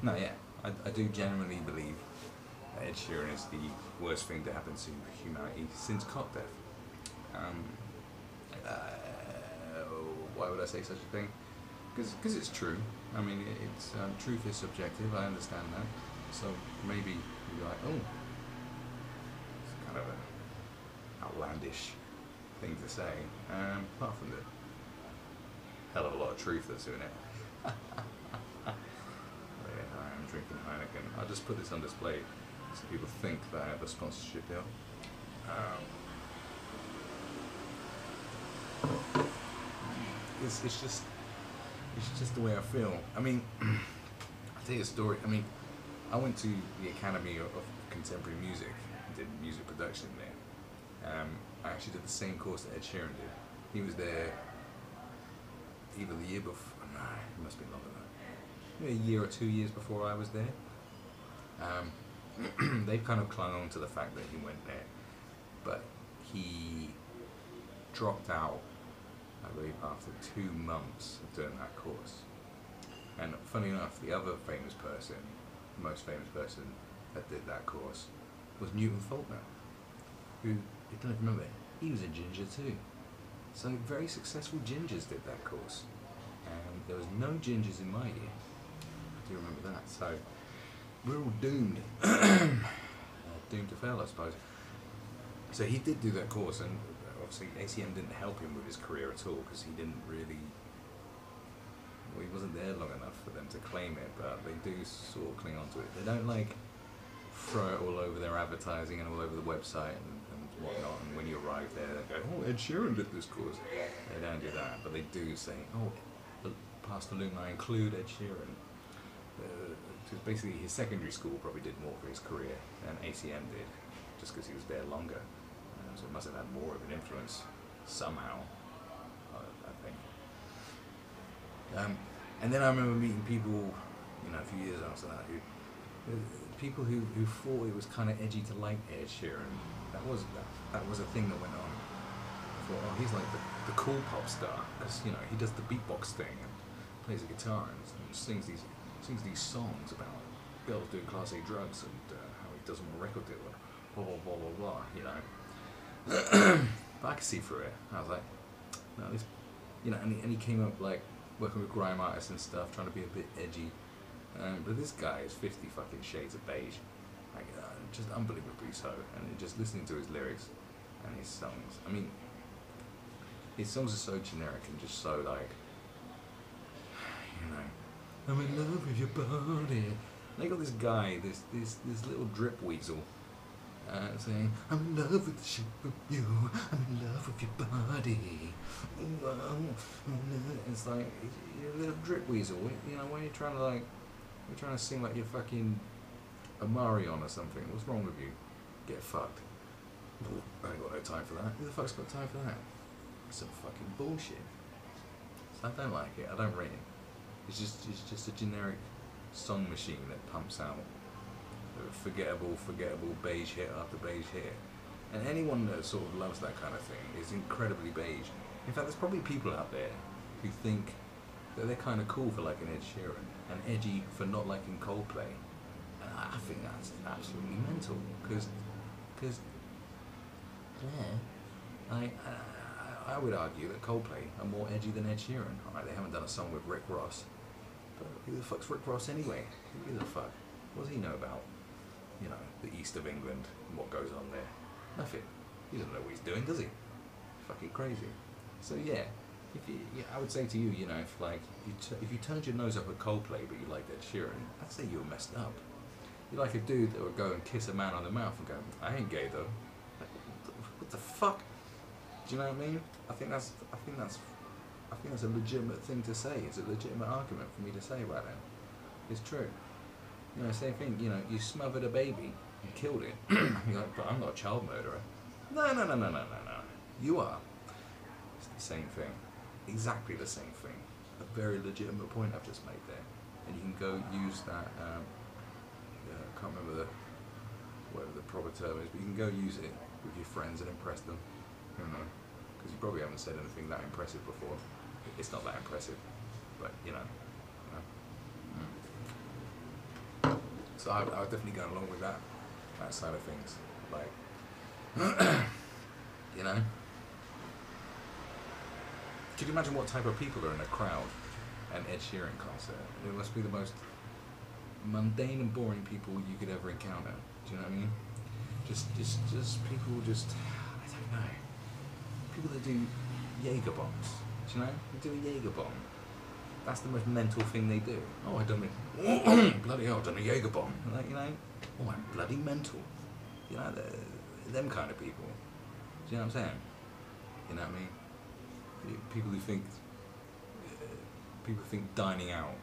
No, yeah, I do genuinely believe that Ed Sheeran is the worst thing to happen to humanity since cock death. Um, uh, why would I say such a thing? Because it's true. I mean, it's truth is subjective. I understand that. So maybe you're like, oh, it's kind of an outlandish thing to say. Apart from the hell of a lot of truth that's in it. Yeah, I am drinking Heineken. I'll just put this on display so people think that I have a sponsorship deal. It's just the way I feel. I mean, I'll tell you a story. I mean, I went to the Academy of Contemporary Music and did music production there. I actually did the same course that Ed Sheeran did. He was there either the year before, no, it must be longer than that. Maybe a year or 2 years before I was there. They've kind of clung on to the fact that he went there, but he dropped out, I believe, after 2 months of doing that course. And funny enough, the other famous person, the most famous person that did that course, was Newton Faulkner, who, you don't remember, he was a ginger too. So very successful gingers did that course. And there was no gingers in my year. I do remember that. So we're all doomed. Doomed to fail, I suppose. So he did do that course, and obviously ACM didn't help him with his career at all, because he didn't really, well, he wasn't there long enough for them to claim it, but they do sort of cling on to it. They don't like throw it all over their advertising and all over the website and whatnot, and when you arrive there they go, oh, Ed Sheeran did this course. They don't do that, but they do say, oh, past alumni include Ed Sheeran. Because basically his secondary school probably did more for his career than ACM did, just because he was there longer. So it must have had more of an influence somehow, I think. And then I remember meeting people, a few years after that, people who thought it was kind of edgy to like Ed Sheeran. That was a thing that went on. I thought, oh, he's like the cool pop star, because he does the beatbox thing and plays the guitar and sings these songs about girls doing Class A drugs and how he does them on a record deal, blah blah blah blah blah. But I could see through it. I was like, no, this, and he came up like working with grime artists and stuff, trying to be a bit edgy. But this guy is 50 fucking shades of beige, like just unbelievably so. And just listening to his lyrics and his songs, I mean, his songs are so generic and just so like, I'm in love with your body. They got this guy, this little drip weasel, saying, I'm in love with the shape of you, I'm in love with your body. It's like, you're a little drip weasel. When you're trying to sing like you're fucking a Marion or something. What's wrong with you? Get fucked. I ain't got no time for that. Who the fuck's got time for that? Some fucking bullshit. So I don't like it. I don't rate it. It's just a generic song machine that pumps out forgettable beige hit after beige hit. And anyone that sort of loves that kind of thing is incredibly beige. In fact, there's probably people out there who think that they're kind of cool for liking Ed Sheeran and edgy for not liking Coldplay. And I think that's absolutely mental, because I would argue that Coldplay are more edgy than Ed Sheeran. Alright, they haven't done a song with Rick Ross, but who the fuck's Rick Ross anyway? Who gives a fuck? What does he know about, the east of England and what goes on there? Nothing. He doesn't know what he's doing, does he? Fucking crazy. So yeah, I would say to you, if you turned your nose up at Coldplay but you liked Ed Sheeran, I'd say you were messed up. You're like a dude that would go and kiss a man on the mouth and go, I ain't gay though. Like, what the fuck? Do you know what I mean? I think that's a legitimate thing to say. It's a legitimate argument for me to say right now. It's true. Same thing. You smothered a baby and killed it. You're like, but I'm not a child murderer. No. You are. It's the same thing. Exactly the same thing. A very legitimate point I've just made there. And you can go use that. I can't remember whatever the proper term is, but you can go use it with your friends and impress them. Because you probably haven't said anything that impressive before. It's not that impressive, but So I would definitely go along with that side of things. Like, you know, could you imagine what type of people are in a crowd at an Ed Sheeran concert? It must be the most mundane and boring people you could ever encounter. Do you know what I mean? Just people I don't know. People that do Jaeger bombs. Do you know? They do a Jaeger bomb. That's the most mental thing they do. Oh, I done it. Bloody hell, I done a Jaeger bomb. Like, you know, oh, I'm bloody mental. You know, them kind of people. Do you know what I'm saying? You know what I mean? People think dining out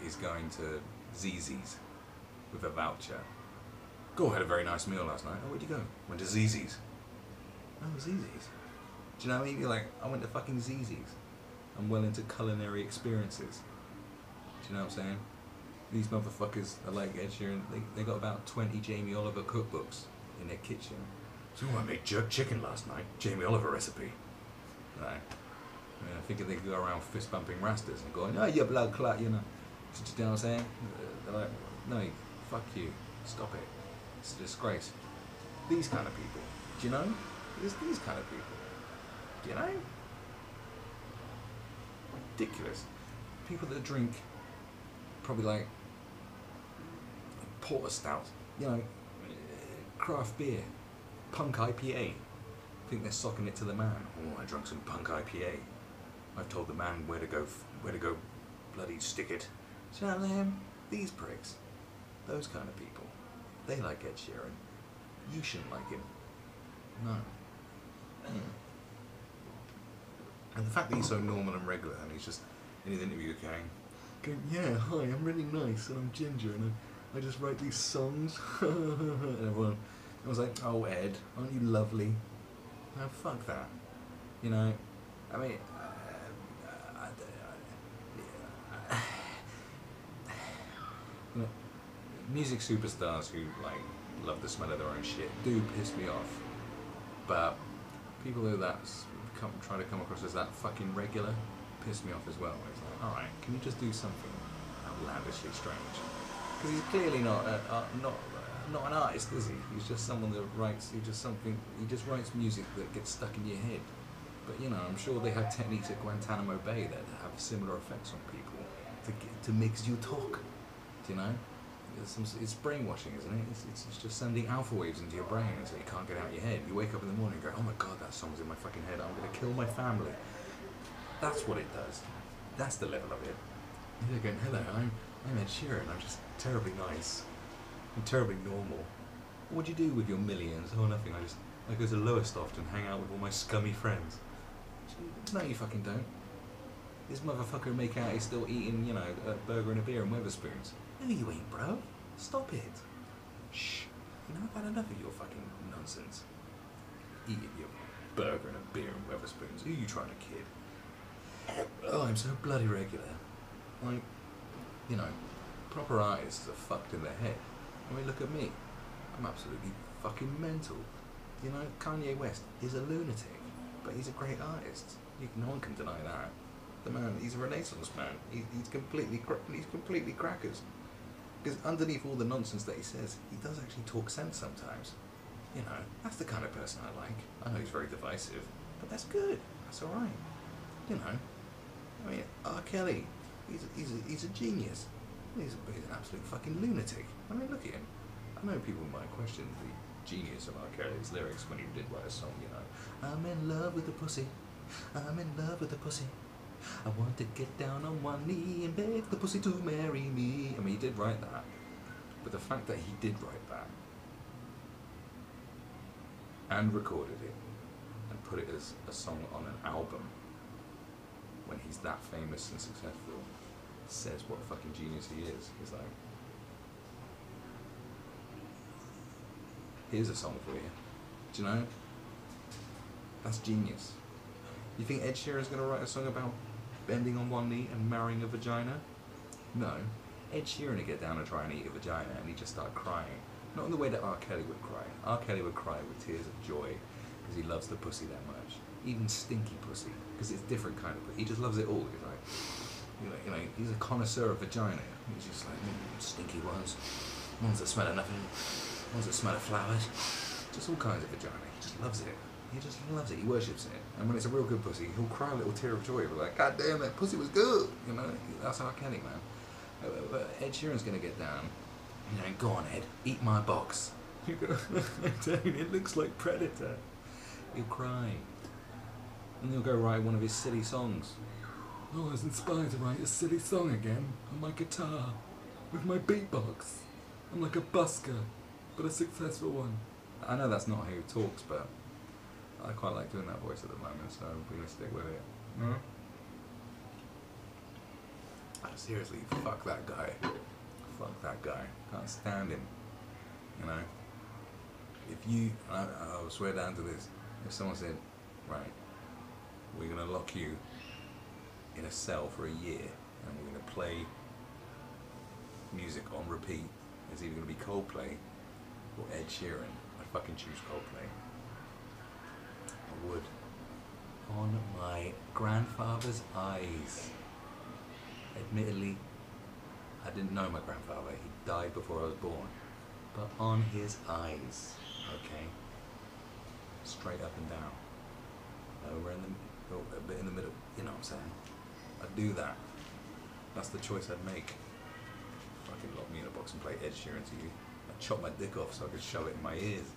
is going to ZZ's with a voucher. Go, I had a very nice meal last night. Oh, where'd you go? Went to ZZ's. Oh, ZZ's. Do you know what I mean? You're like, I went to fucking ZZ's. I'm well into culinary experiences. Do you know what I'm saying? These motherfuckers are like Ed Sheeran. They got about 20 Jamie Oliver cookbooks in their kitchen. So I made jerk chicken last night. Jamie Oliver recipe. Right. I mean, I think they could go around fist bumping rastas and going, oh, you blood clot, you know. Do you know what I'm saying? They're like, no, fuck you. Stop it. It's a disgrace. These kind of people. Do you know? It's these kind of people. Do you know? Ridiculous. People that drink probably like porter stout, you know, craft beer, punk IPA. Think they're socking it to the man. Oh, I drank some punk IPA. I've told the man where to go bloody stick it. Do you know what I mean? These pricks. Those kind of people. They like Ed Sheeran. You shouldn't like him. No. And the fact that he's so normal and regular, and he's just in his interview going, yeah, hi, I'm really nice, and I'm ginger, and I just write these songs. And everyone was like, oh, Ed, aren't you lovely? No, fuck that. You know, I mean, you know, music superstars who like love the smell of their own shit do piss me off, but people who try to come across as that fucking regular piss me off as well. It's like, all right, can you just do something outlandishly strange? Because he's clearly not an artist, is he? He's just someone that writes. He just writes music that gets stuck in your head. But you know, I'm sure they have techniques at Guantanamo Bay that have similar effects on people to make you talk. Do you know? It's brainwashing, isn't it? It's just sending alpha waves into your brain so you can't get out of your head. You wake up in the morning and go, oh my god, that song's in my fucking head. I'm going to kill my family. That's what it does. That's the level of it. And they're going, hello, I'm Ed Sheeran. I'm just terribly nice. I'm terribly normal. What do you do with your millions? Oh, nothing. I go to Lowestoft and hang out with all my scummy friends. No, you fucking don't. This motherfucker make out he's still eating, you know, a burger and a beer and Weatherspoons. No, you ain't, bro. Stop it. Shh. You know, I've had enough of your fucking nonsense. Eating your burger and a beer and Weatherspoons. Who are you trying to kid? Oh, I'm so bloody regular. Like, you know, proper artists are fucked in their head. I mean, look at me. I'm absolutely fucking mental. You know, Kanye West is a lunatic, but he's a great artist. No one can deny that. The man, he's a Renaissance man. He's completely crackers. Because underneath all the nonsense that he says, he does actually talk sense sometimes. You know, that's the kind of person I like. I know he's very divisive, but that's good. That's all right. You know, I mean, R. Kelly, he's a genius. He's an absolute fucking lunatic. I mean, look at him. I know people might question the genius of R. Kelly's lyrics when he did write a song, you know. I'm in love with the pussy. I'm in love with the pussy. I want to get down on one knee and beg the pussy to marry me. I mean, he did write that. But the fact that he did write that and recorded it and put it as a song on an album when he's that famous and successful says what a fucking genius he is. He's like, here's a song for you. Do you know? That's genius. You think Ed Sheeran's going to write a song about bending on one knee and marrying a vagina? No. Ed Sheeran would get down and try and eat a vagina and he'd just start crying. Not in the way that R. Kelly would cry. R. Kelly would cry with tears of joy because he loves the pussy that much. Even stinky pussy, because it's different kind of pussy. He just loves it all. He's like, you know, he's a connoisseur of vagina. He's just like, stinky ones that smell of nothing, ones that smell of flowers, just all kinds of vagina. He just loves it. He just loves it. He worships it. And when it's a real good pussy, he'll cry a little tear of joy. He'll be like, God damn, that pussy was good. You know, that's R. Kelly, man. But Ed Sheeran's gonna get down. You know, go on, Ed, eat my box. You go, it looks like Predator. He'll cry. And he'll go write one of his silly songs. Oh, I was inspired to write a silly song again on my guitar with my beatbox. I'm like a busker, but a successful one. I know that's not how he talks, but I quite like doing that voice at the moment, so we're going to stick with it. No? Seriously, fuck that guy. Fuck that guy. Can't stand him. You know? If you, I'll swear down to this, if someone said, right, we're going to lock you in a cell for a year and we're going to play music on repeat, it's either going to be Coldplay or Ed Sheeran, I'd fucking choose Coldplay. I would. On my grandfather's eyes. Admittedly, I didn't know my grandfather. He died before I was born. But on his eyes, okay? Straight up and down. Over in the, a bit in the middle, you know what I'm saying? I'd do that. That's the choice I'd make. Fucking lock me in a box and play Ed Sheeran to you. I'd chop my dick off so I could shove it in my ears.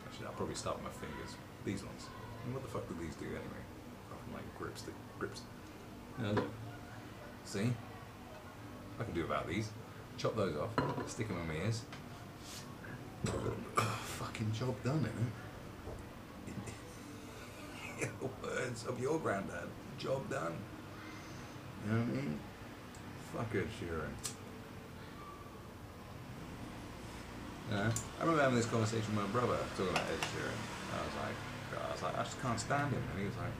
Actually, I'll probably start with my fingers. These ones. And what the fuck do these do anyway? Fucking like grips. Yeah, look. See? I can do without these. Chop those off, stick them in my ears. Fucking job done, innit? In the words of your granddad, job done. You know what I mean? Fuck Ed Sheeran. Yeah. I remember having this conversation with my brother talking about Ed Sheeran. I was like, I just can't stand him. And he was like,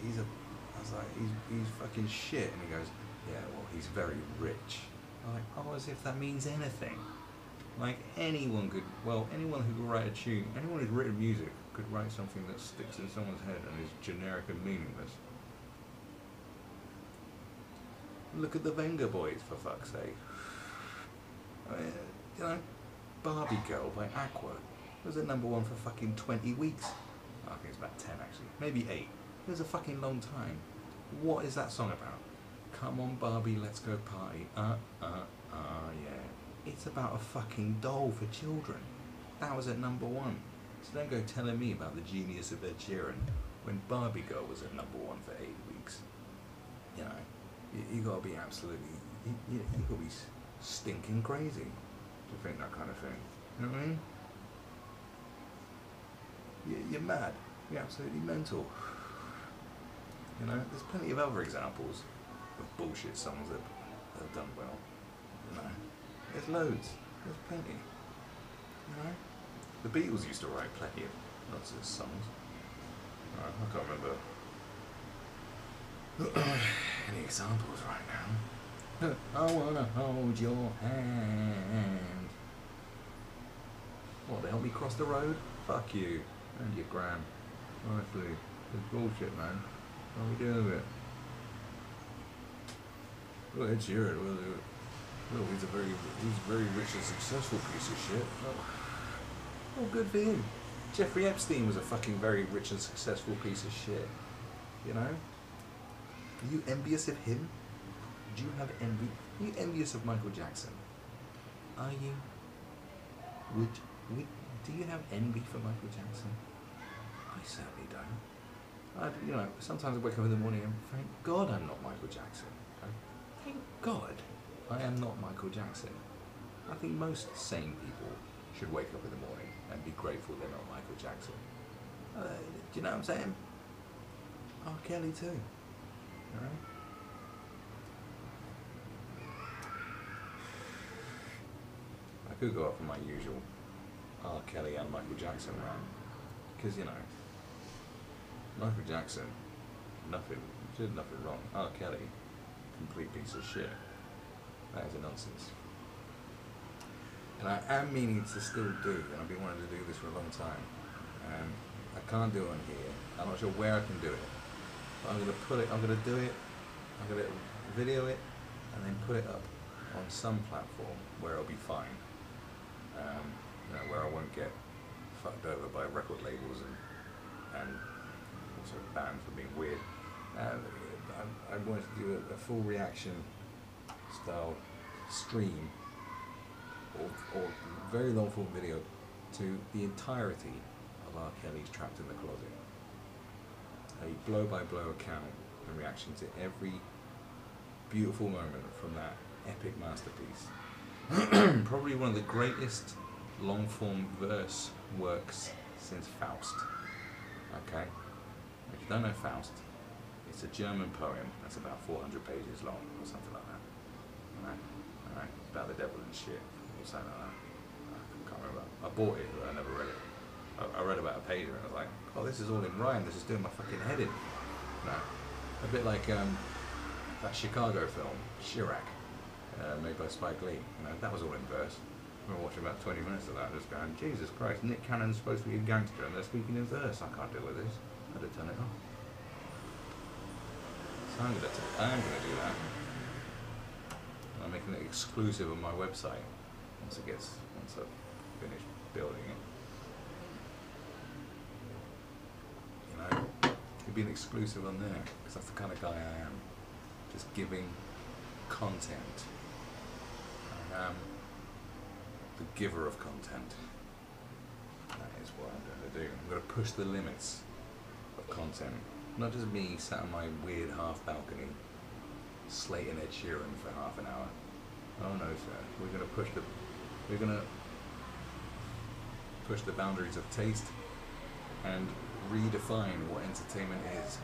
he's fucking shit. And he goes, yeah, well, he's very rich. I'm like, oh, as if that means anything. Like anyone who could write a tune, anyone who's written music could write something that sticks in someone's head and is generic and meaningless. Look at the Venga Boys, for fuck's sake. I mean, you know, Barbie Girl by Aqua was at #1 for fucking 20 weeks. I think it's about 10 actually, maybe 8. It was a fucking long time. What is that song about? Come on Barbie, let's go party. Yeah. It's about a fucking doll for children. That was at #1. So don't go telling me about the genius of Ed Sheeran when Barbie Girl was at #1 for 8 weeks. You know, you gotta be absolutely, you gotta be stinking crazy to think that kind of thing. You know what I mean? You're mad. You're absolutely mental. You know, there's plenty of other examples of bullshit songs that have done well. You know, there's loads. There's plenty. You know, the Beatles used to write plenty of nonsense songs. I can't remember any examples right now. I wanna hold your hand. What, to help me cross the road? Fuck you and your gran. Honestly, it's bullshit, man. What are we doing with it? Well, Ed Sheeran, well, he's a very rich and successful piece of shit. Oh, good for him. Jeffrey Epstein was a fucking very rich and successful piece of shit. You know? Are you envious of him? Do you have envy? Are you envious of Michael Jackson? Are you? Do you have envy for Michael Jackson? I certainly don't. You know, sometimes I wake up in the morning and thank God I'm not Michael Jackson. Thank God I am not Michael Jackson. I think most sane people should wake up in the morning and be grateful they're not Michael Jackson. Do you know what I'm saying? R. Kelly too. Alright? I could go up for my usual R. Kelly and Michael Jackson rant. Because, you know, Michael Jackson, did nothing wrong. R. Kelly, complete piece of shit. That is a nonsense. And I am meaning to still do, and I've been wanting to do this for a long time. I can't do it on here. I'm not sure where I can do it. But I'm going to do it. I'm going to video it, and then put it up on some platform where it'll be fine, where I won't get fucked over by record labels and also banned for being weird. I wanted to do a full reaction style stream or very long form video to the entirety of R. Kelly's Trapped in the Closet. A blow by blow account and reaction to every beautiful moment from that epic masterpiece. Probably one of the greatest long form verse works since Faust. Okay? If you don't know Faust, it's a German poem that's about 400 pages long or something like that. Alright? About the devil and shit or something like that. I can't remember. I bought it, but I never read it. I read about a page and I was like, oh, this is all in rhyme, this is doing my fucking head in. No. A bit like that Chicago film, Sheeran, made by Spike Lee. That was all in verse. I remember watching about 20 minutes of that, just going, Jesus Christ, Nick Cannon's supposed to be a gangster and they're speaking in verse. I can't deal with this. I had to turn it off. So I'm gonna do that. I'm making it exclusive on my website once I've finished building it. It'd be an exclusive on there because that's the kind of guy I am. Just giving content. I am the giver of content. That is what I'm going to do. I'm going to push the limits of content. Not just me sat on my weird half balcony slating Ed Sheeran for half an hour. Oh no, sir. We're going to push the boundaries of taste and redefine what entertainment is.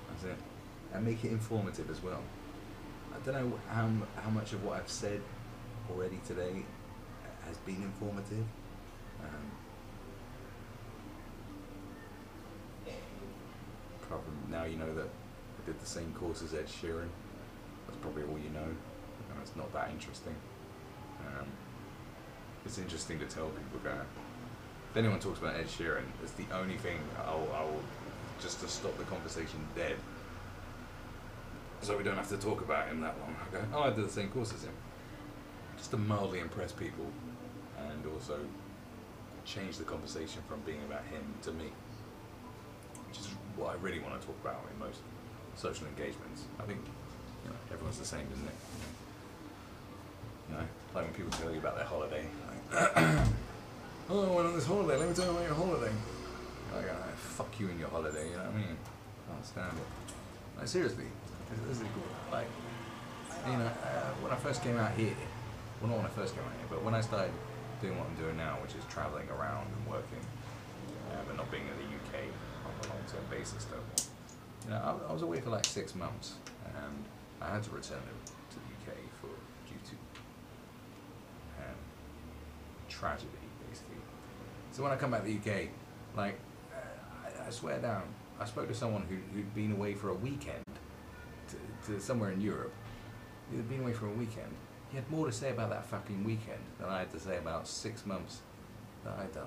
That's it. And make it informative as well. I don't know how much of what I've said already today has been informative. Probably now you know that I did the same course as Ed Sheeran. That's probably all you know. It's not that interesting. It's interesting to tell people that if anyone talks about Ed Sheeran, it's the only thing I'll just to stop the conversation dead, so we don't have to talk about him that long. I go, oh, I did the same course as him, just to mildly impress people, and also change the conversation from being about him to me, which is what I really want to talk about in most social engagements. I think everyone's the same, isn't it? Like when people tell you about their holiday. Like, oh, I went on this holiday, let me tell you about your holiday. Like, fuck you and your holiday, you know what I mean? I can't stand it. Like, seriously, this is cool. Like, when I first came out here, well, not when I first came out here, but when I started doing what I'm doing now, which is travelling around and working, and not being in the UK on a long-term basis, though. I was away for like 6 months, and I had to return to the UK due to tragedy, basically. So when I come back to the UK, like, I swear down, I spoke to someone who'd been away for a weekend to somewhere in Europe. He'd been away for a weekend. He had more to say about that fucking weekend than I had to say about 6 months that I'd done.